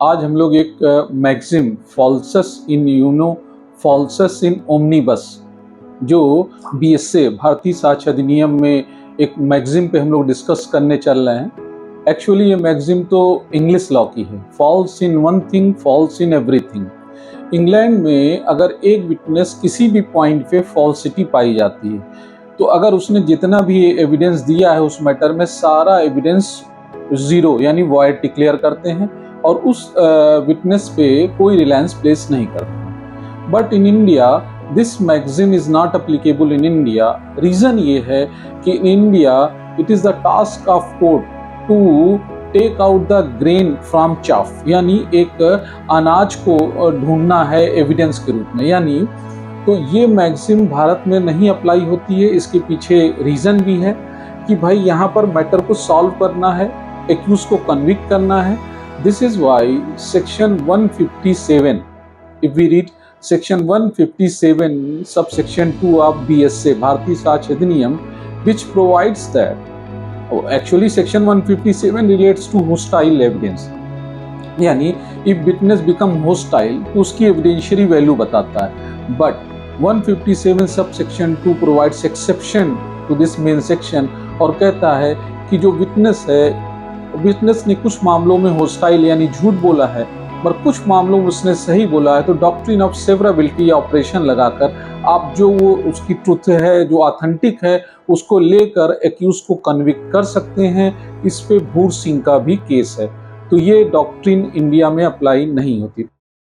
आज हम लोग एक मैक्सिम फॉल्सस इन यूनो फॉल्सस इन ओमनीबस जो बीएसए भारतीय साक्ष्य अधिनियम में एक मैक्सिम पे हम लोग डिस्कस करने चल रहे हैं। एक्चुअली ये मैक्सिम तो इंग्लिश लॉ की है, falls in one thing falls in everything. England में अगर एक विटनेस किसी भी पॉइंट पे फॉल्सिटी पाई जाती है तो अगर उसने जितना भी एविडेंस दिया है उस मैटर में सारा एविडेंस जीरो यानी वॉइड डिक्लेयर करते हैं और उस विटनेस पे कोई रिलायंस प्लेस नहीं करते। But in India this maxim is not applicable in India. Reason ये है कि in India it is the task of court to take out the grain from chaff, यानी एक अनाज को ढूंढना है एविडेंस के रूप में। यानी तो ये मैक्सिम भारत में नहीं अप्लाई होती है। इसके पीछे रीजन भी है कि भाई यहाँ पर मैटर को सॉल्व करना है, एक्यूज को कन्विक्ट करना है। This is why section 157, if we read section 157 subsection 2 of BSA Bharatiya Sakshya अधिनियम which provides that actually section 157 relates to hostile evidence, यानी if witness become hostile तो उसकी एविडेंशियरी वैल्यू बताता है। But 157 subsection 2 provides exception to this main section और कहता है कि जो विटनेस है, विटनेस ने कुछ मामलों में होस्टाइल यानी झूठ बोला है पर कुछ मामलों में उसने सही बोला है, तो डॉक्ट्रिन ऑफ सेवरेबिलिटी या ऑपरेशन लगाकर आप जो वो उसकी ट्रुथ है जो ऑथेंटिक है उसको लेकर एक्यूज को कन्विक्ट कर सकते हैं। इस पे भूर सिंह का भी केस है। तो ये डॉक्ट्रिन इंडिया में अप्लाई नहीं होती।